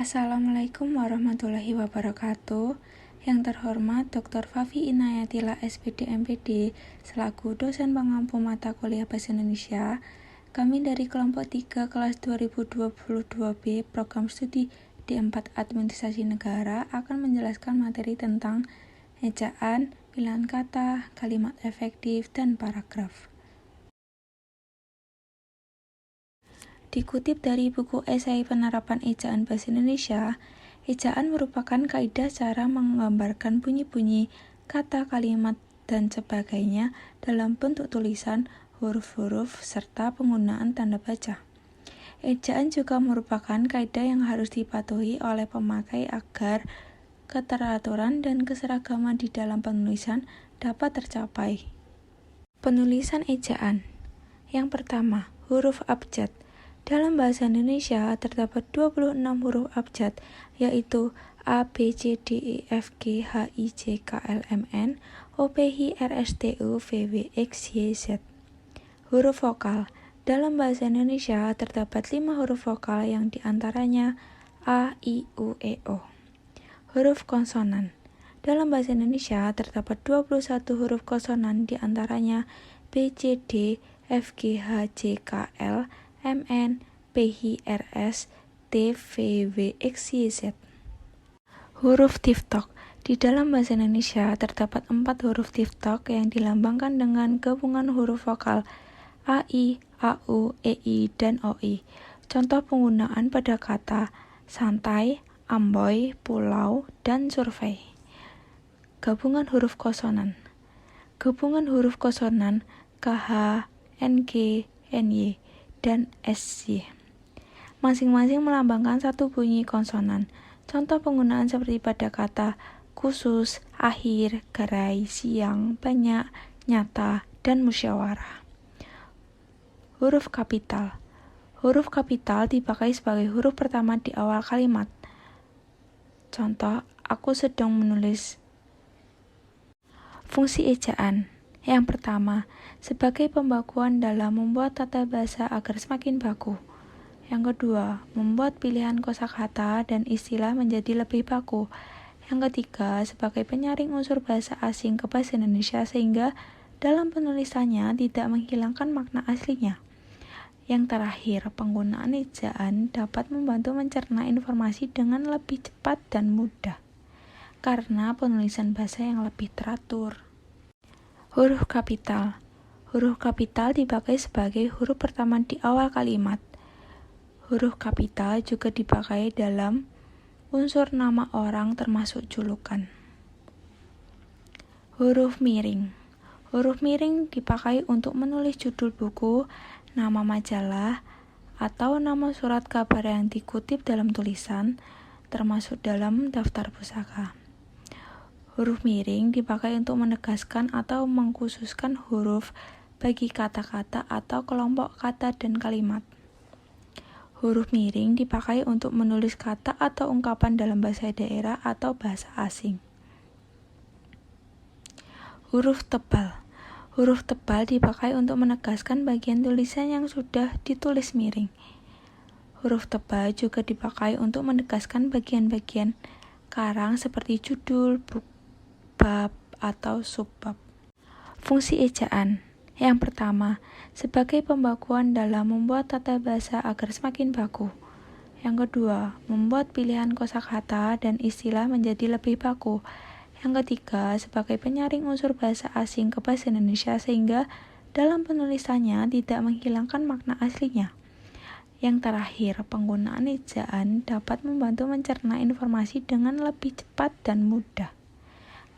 Assalamualaikum warahmatullahi wabarakatuh. Yang terhormat Dr. Fafi Inayatila SPD MPD selaku dosen pengampu mata kuliah Bahasa Indonesia. Kami dari kelompok 3 kelas 2022B program studi D4 Administrasi Negara akan menjelaskan materi tentang ejaan, pilihan kata, kalimat efektif, dan paragraf. Dikutip dari buku esai penerapan ejaan Bahasa Indonesia, ejaan merupakan kaidah cara menggambarkan bunyi-bunyi, kata, kalimat, dan sebagainya dalam bentuk tulisan, huruf-huruf, serta penggunaan tanda baca. Ejaan juga merupakan kaidah yang harus dipatuhi oleh pemakai agar keteraturan dan keseragaman di dalam penulisan dapat tercapai. Penulisan ejaan. Yang pertama, huruf abjad. Dalam bahasa Indonesia terdapat 26 huruf abjad, yaitu A, B, C, D, E, F, G, H, I, J, K, L, M, N, O, P, Q, R, S, T, U, V, W, X, Y, Z. Huruf vokal. Dalam bahasa Indonesia terdapat 5 huruf vokal yang diantaranya A, I, U, E, O. Huruf konsonan. Dalam bahasa Indonesia terdapat 21 huruf konsonan diantaranya B, C, D, F, G, H, J, K, L, M, N, P, Q, R, S, T, V, W, X, Y, Z. Huruf tiftok. Di dalam bahasa Indonesia terdapat 4 huruf tiftok yang dilambangkan dengan gabungan huruf vokal A, I, A, U, E, I, dan O, I. Contoh penggunaan pada kata santai, amboy, pulau, dan survei. Gabungan huruf konsonan. Gabungan huruf konsonan KH, NG, NY, dan SY. Masing-masing melambangkan satu bunyi konsonan. Contoh penggunaan seperti pada kata khusus, akhir, gerai, siang, banyak, nyata, dan musyawarah. Huruf kapital. Huruf kapital dipakai sebagai huruf pertama di awal kalimat. Contoh, aku sedang menulis. Fungsi ejaan. Yang pertama, sebagai pembakuan dalam membuat tata bahasa agar semakin baku. Yang kedua, membuat pilihan kosakata dan istilah menjadi lebih baku. Yang ketiga, sebagai penyaring unsur bahasa asing ke bahasa Indonesia sehingga dalam penulisannya tidak menghilangkan makna aslinya. Yang terakhir, penggunaan ejaan dapat membantu mencerna informasi dengan lebih cepat dan mudah karena penulisan bahasa yang lebih teratur. Huruf kapital. Huruf kapital dipakai sebagai huruf pertama di awal kalimat. Huruf kapital juga dipakai dalam unsur nama orang termasuk julukan. Huruf miring. Huruf miring dipakai untuk menulis judul buku, nama majalah, atau nama surat kabar yang dikutip dalam tulisan, termasuk dalam daftar pusaka. Huruf miring dipakai untuk menegaskan atau mengkhususkan huruf bagi kata-kata atau kelompok kata dan kalimat. Huruf miring dipakai untuk menulis kata atau ungkapan dalam bahasa daerah atau bahasa asing. Huruf tebal. Huruf tebal dipakai untuk menegaskan bagian tulisan yang sudah ditulis miring. Huruf tebal juga dipakai untuk menegaskan bagian-bagian karang seperti judul, bab, atau subbab. Fungsi ejaan. Yang pertama, sebagai pembakuan dalam membuat tata bahasa agar semakin baku. Yang kedua, membuat pilihan kosakata dan istilah menjadi lebih baku. Yang ketiga, sebagai penyaring unsur bahasa asing ke bahasa Indonesia sehingga dalam penulisannya tidak menghilangkan makna aslinya. Yang terakhir, penggunaan ejaan dapat membantu mencerna informasi dengan lebih cepat dan mudah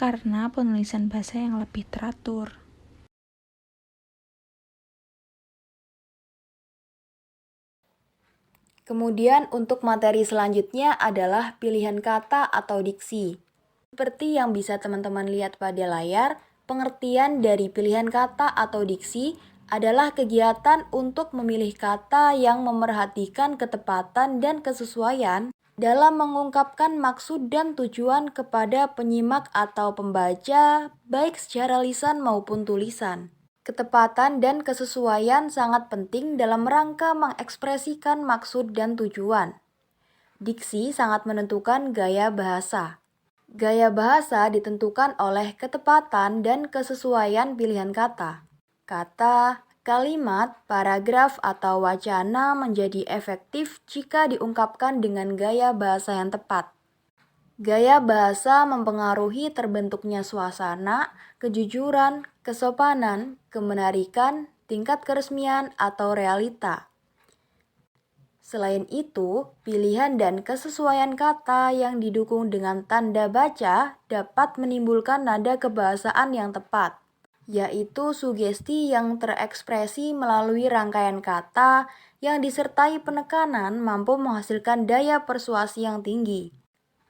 karena penulisan bahasa yang lebih teratur. Kemudian untuk materi selanjutnya adalah pilihan kata atau diksi. Seperti yang bisa teman-teman lihat pada layar, pengertian dari pilihan kata atau diksi adalah kegiatan untuk memilih kata yang memerhatikan ketepatan dan kesesuaian dalam mengungkapkan maksud dan tujuan kepada penyimak atau pembaca, baik secara lisan maupun tulisan. Ketepatan dan kesesuaian sangat penting dalam rangka mengekspresikan maksud dan tujuan. Diksi sangat menentukan gaya bahasa. Gaya bahasa ditentukan oleh ketepatan dan kesesuaian pilihan kata. Kata, kalimat, paragraf, atau wacana menjadi efektif jika diungkapkan dengan gaya bahasa yang tepat. Gaya bahasa mempengaruhi terbentuknya suasana, kejujuran, kesopanan, kemenarikan, tingkat keresmian, atau realita. Selain itu, pilihan dan kesesuaian kata yang didukung dengan tanda baca dapat menimbulkan nada kebahasaan yang tepat, yaitu sugesti yang terekspresi melalui rangkaian kata yang disertai penekanan mampu menghasilkan daya persuasi yang tinggi.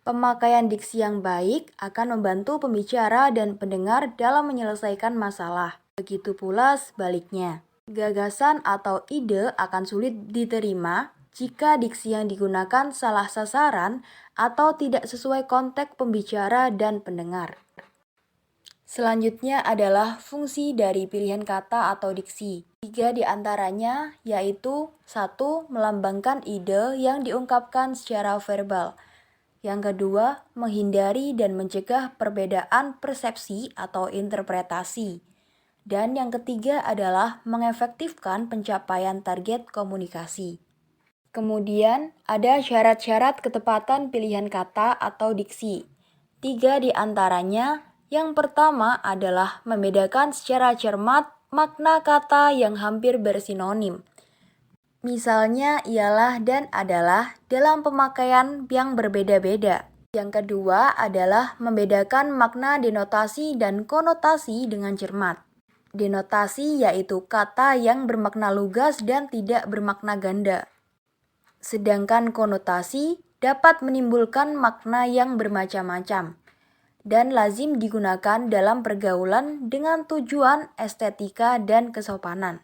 Pemakaian diksi yang baik akan membantu pembicara dan pendengar dalam menyelesaikan masalah. Begitu pula sebaliknya. Gagasan atau ide akan sulit diterima jika diksi yang digunakan salah sasaran atau tidak sesuai konteks pembicara dan pendengar. Selanjutnya adalah fungsi dari pilihan kata atau diksi. 3 di antaranya yaitu 1. Melambangkan ide yang diungkapkan secara verbal. Yang kedua, menghindari dan mencegah perbedaan persepsi atau interpretasi. Dan yang ketiga adalah mengefektifkan pencapaian target komunikasi. Kemudian, ada syarat-syarat ketepatan pilihan kata atau diksi. 3 di antaranya, yang pertama adalah membedakan secara cermat makna kata yang hampir bersinonim. Misalnya ialah dan adalah dalam pemakaian yang berbeda-beda. Yang kedua adalah membedakan makna denotasi dan konotasi dengan cermat. Denotasi yaitu kata yang bermakna lugas dan tidak bermakna ganda. Sedangkan konotasi dapat menimbulkan makna yang bermacam-macam dan lazim digunakan dalam pergaulan dengan tujuan estetika dan kesopanan.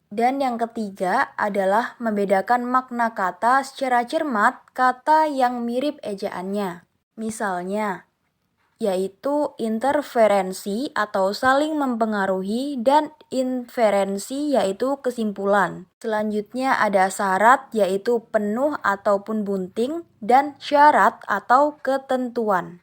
Dan yang ketiga adalah membedakan makna kata secara cermat kata yang mirip ejaannya. Misalnya, yaitu interferensi atau saling mempengaruhi dan inferensi yaitu kesimpulan. Selanjutnya ada syarat yaitu penuh ataupun bunting dan syarat atau ketentuan.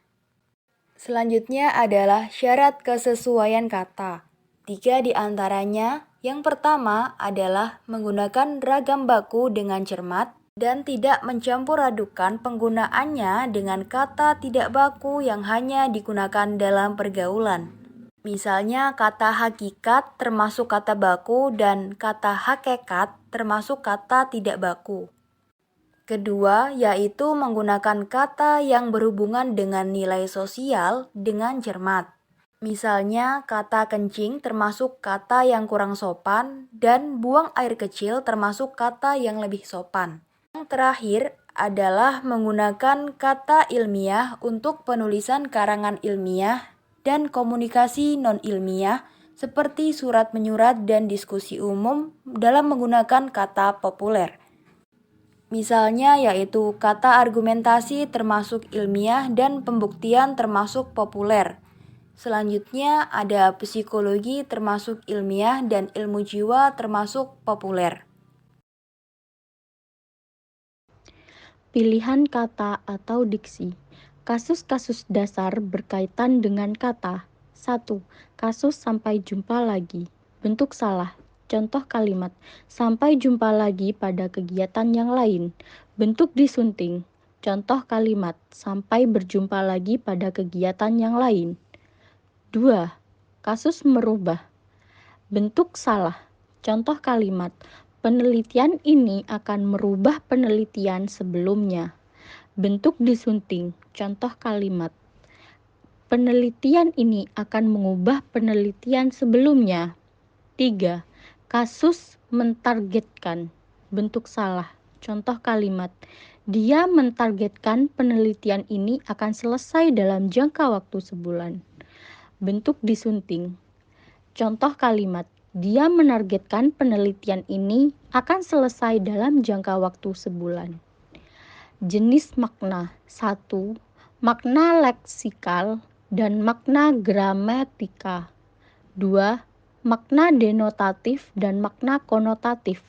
Selanjutnya adalah syarat kesesuaian kata. 3 di antaranya, yang pertama adalah menggunakan ragam baku dengan cermat dan tidak mencampur adukan penggunaannya dengan kata tidak baku yang hanya digunakan dalam pergaulan. Misalnya kata hakikat termasuk kata baku dan kata hakikat termasuk kata tidak baku. Kedua, yaitu menggunakan kata yang berhubungan dengan nilai sosial dengan cermat. Misalnya kata kencing termasuk kata yang kurang sopan dan buang air kecil termasuk kata yang lebih sopan. Yang terakhir adalah menggunakan kata ilmiah untuk penulisan karangan ilmiah dan komunikasi non-ilmiah seperti surat menyurat dan diskusi umum dalam menggunakan kata populer. Misalnya yaitu kata argumentasi termasuk ilmiah dan pembuktian termasuk populer. Selanjutnya ada psikologi termasuk ilmiah dan ilmu jiwa termasuk populer. Pilihan kata atau diksi. Kasus-kasus dasar berkaitan dengan kata. 1. Kasus sampai jumpa lagi. Bentuk salah. Contoh kalimat, sampai jumpa lagi pada kegiatan yang lain. Bentuk disunting. Contoh kalimat, sampai berjumpa lagi pada kegiatan yang lain. 2. Kasus merubah. Bentuk salah. Contoh kalimat, penelitian ini akan merubah penelitian sebelumnya. Bentuk disunting. Contoh kalimat, penelitian ini akan mengubah penelitian sebelumnya. 3. Kasus mentargetkan. Bentuk salah. Contoh kalimat, dia mentargetkan penelitian ini akan selesai dalam jangka waktu sebulan. Bentuk disunting. Contoh kalimat, dia menargetkan penelitian ini akan selesai dalam jangka waktu sebulan. Jenis makna. 1. Makna leksikal dan makna gramatika. 2. Makna denotatif dan makna konotatif.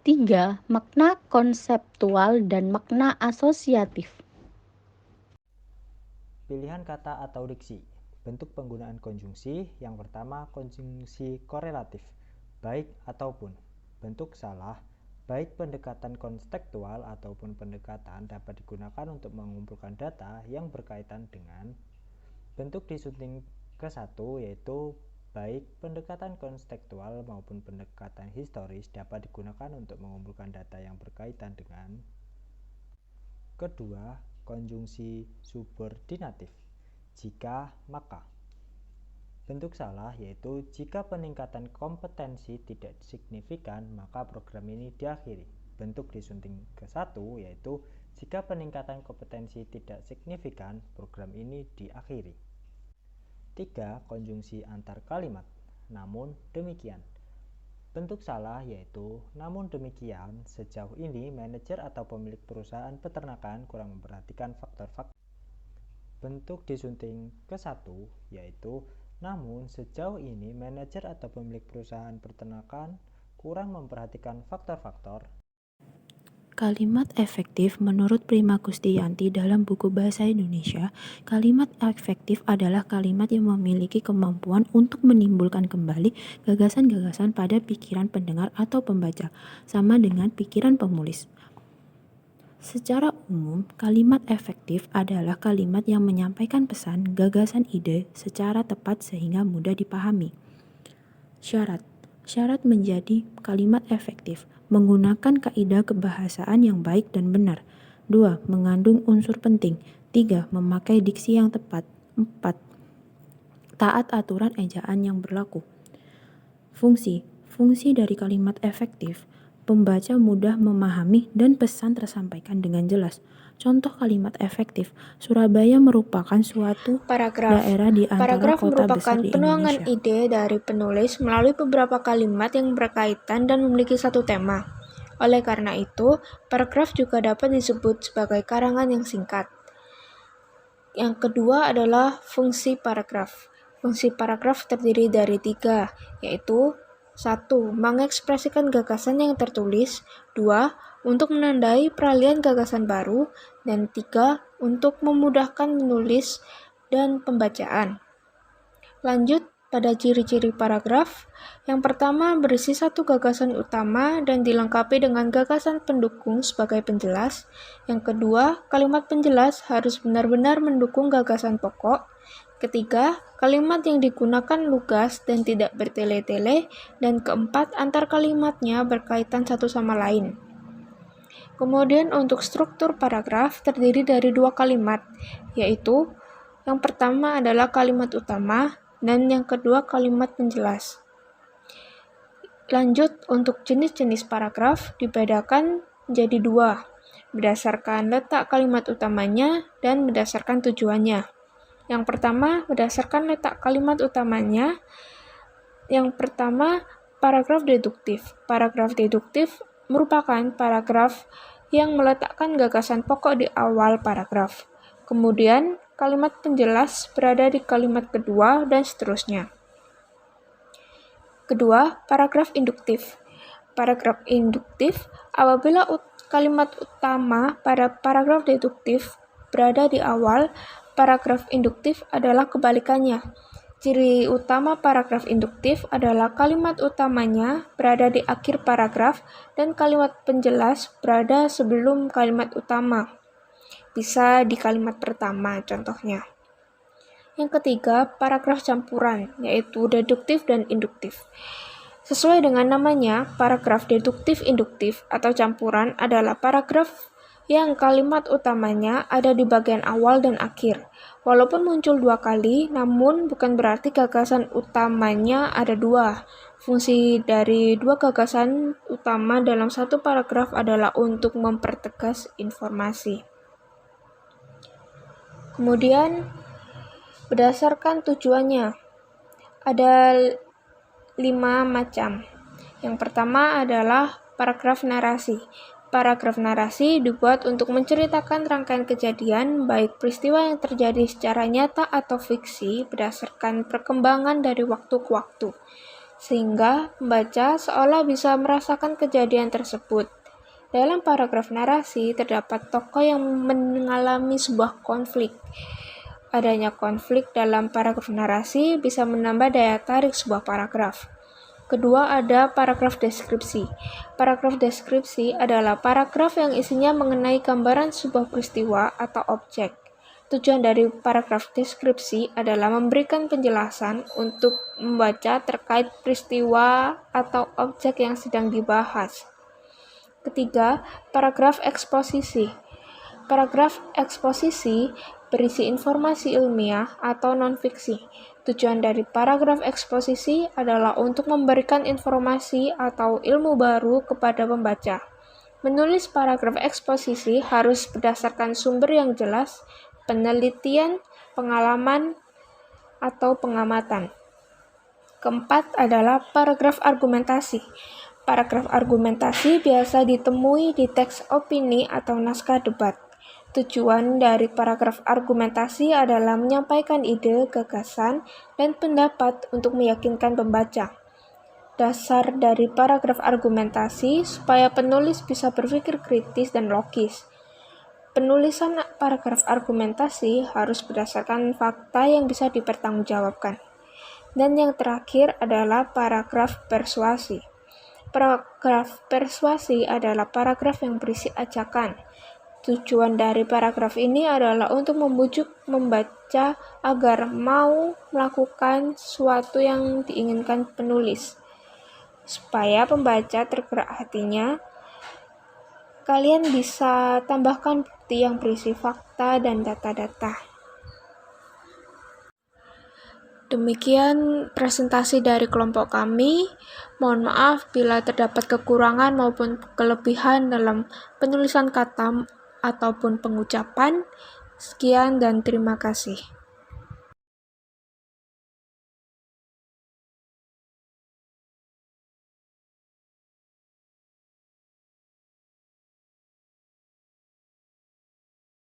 3. Makna konseptual dan makna asosiatif. Pilihan kata atau diksi. Bentuk penggunaan konjungsi. Yang pertama, konjungsi korelatif, baik ataupun. Bentuk salah, baik pendekatan kontekstual ataupun pendekatan dapat digunakan untuk mengumpulkan data yang berkaitan dengan. Bentuk disunting ke-1 yaitu baik pendekatan kontekstual maupun pendekatan historis dapat digunakan untuk mengumpulkan data yang berkaitan dengan. Kedua, konjungsi subordinatif, jika maka. Bentuk salah yaitu jika peningkatan kompetensi tidak signifikan maka program ini diakhiri. Bentuk disunting ke-1 yaitu jika peningkatan kompetensi tidak signifikan program ini diakhiri. 3. Konjungsi antar kalimat, namun demikian. Bentuk salah yaitu namun demikian sejauh ini manajer atau pemilik perusahaan peternakan kurang memperhatikan faktor-faktor. Bentuk disunting ke-1 yaitu namun sejauh ini manajer atau pemilik perusahaan peternakan kurang memperhatikan faktor-faktor. Kalimat efektif menurut Prima Kustiyanti dalam buku Bahasa Indonesia, kalimat efektif adalah kalimat yang memiliki kemampuan untuk menimbulkan kembali gagasan-gagasan pada pikiran pendengar atau pembaca, sama dengan pikiran penulis. Secara umum, kalimat efektif adalah kalimat yang menyampaikan pesan, gagasan, ide secara tepat sehingga mudah dipahami. Syarat menjadi kalimat efektif menggunakan kaidah kebahasaan yang baik dan benar. 2. Mengandung unsur penting. 3. Memakai diksi yang tepat. 4. Taat aturan ejaan yang berlaku. Fungsi dari kalimat efektif, pembaca mudah memahami dan pesan tersampaikan dengan jelas. Contoh kalimat efektif, Surabaya merupakan suatu daerah di antara Paragraf kota merupakan besar di penuangan Indonesia. ide dari penulis melalui beberapa kalimat yang berkaitan dan memiliki satu tema. Oleh karena itu, paragraf juga dapat disebut sebagai karangan yang singkat. Yang kedua adalah fungsi paragraf. Fungsi paragraf terdiri dari 3, yaitu 1. Mengekspresikan gagasan yang tertulis. 2. Untuk menandai peralihan gagasan baru. Dan 3. Untuk memudahkan menulis dan pembacaan. Lanjut pada ciri-ciri paragraf. Yang pertama, berisi satu gagasan utama dan dilengkapi dengan gagasan pendukung sebagai penjelas. Yang kedua, kalimat penjelas harus benar-benar mendukung gagasan pokok. Ketiga, kalimat yang digunakan lugas dan tidak bertele-tele. Dan keempat, antar kalimatnya berkaitan satu sama lain. Kemudian untuk struktur paragraf terdiri dari 2 kalimat, yaitu yang pertama adalah kalimat utama dan yang kedua kalimat penjelas. Lanjut untuk jenis-jenis paragraf dibedakan menjadi 2, berdasarkan letak kalimat utamanya dan berdasarkan tujuannya. Yang pertama, berdasarkan letak kalimat utamanya. Yang pertama, paragraf deduktif. Paragraf deduktif merupakan paragraf yang meletakkan gagasan pokok di awal paragraf. Kemudian, kalimat penjelas berada di kalimat kedua dan seterusnya. Kedua, paragraf induktif. Paragraf induktif apabila kalimat utama pada paragraf deduktif berada di awal, paragraf induktif adalah kebalikannya. Ciri utama paragraf induktif adalah kalimat utamanya berada di akhir paragraf dan kalimat penjelas berada sebelum kalimat utama. Bisa di kalimat pertama contohnya. Yang ketiga, paragraf campuran, yaitu deduktif dan induktif. Sesuai dengan namanya, paragraf deduktif-induktif atau campuran adalah paragraf yang kalimat utamanya ada di bagian awal dan akhir. Walaupun muncul 2 kali, namun bukan berarti gagasan utamanya ada 2. Fungsi dari 2 gagasan utama dalam satu paragraf adalah untuk mempertegas informasi. Kemudian, berdasarkan tujuannya, ada 5 macam. Yang pertama adalah paragraf narasi. Paragraf narasi dibuat untuk menceritakan rangkaian kejadian, baik peristiwa yang terjadi secara nyata atau fiksi berdasarkan perkembangan dari waktu ke waktu. sehingga pembaca seolah bisa merasakan kejadian tersebut. Dalam paragraf narasi, terdapat tokoh yang mengalami sebuah konflik. Adanya konflik dalam paragraf narasi bisa menambah daya tarik sebuah paragraf. Kedua, ada paragraf deskripsi. Paragraf deskripsi adalah paragraf yang isinya mengenai gambaran sebuah peristiwa atau objek. Tujuan dari paragraf deskripsi adalah memberikan penjelasan untuk membaca terkait peristiwa atau objek yang sedang dibahas. Ketiga, paragraf eksposisi. Paragraf eksposisi berisi informasi ilmiah atau non-fiksi. Tujuan dari paragraf eksposisi adalah untuk memberikan informasi atau ilmu baru kepada pembaca. Menulis paragraf eksposisi harus berdasarkan sumber yang jelas, penelitian, pengalaman, atau pengamatan. Keempat adalah paragraf argumentasi. Paragraf argumentasi biasa ditemui di teks opini atau naskah debat. Tujuan dari paragraf argumentasi adalah menyampaikan ide, gagasan, dan pendapat untuk meyakinkan pembaca. Dasar dari paragraf argumentasi supaya penulis bisa berpikir kritis dan logis. Penulisan paragraf argumentasi harus berdasarkan fakta yang bisa dipertanggungjawabkan. Dan yang terakhir adalah paragraf persuasi. Paragraf persuasi adalah paragraf yang berisi ajakan. Tujuan dari paragraf ini adalah untuk membujuk membaca agar mau melakukan sesuatu yang diinginkan penulis. Supaya pembaca tergerak hatinya, kalian bisa tambahkan bukti yang berisi fakta dan data-data. Demikian presentasi dari kelompok kami. Mohon maaf bila terdapat kekurangan maupun kelebihan dalam penulisan kata ataupun pengucapan. Sekian dan terima kasih.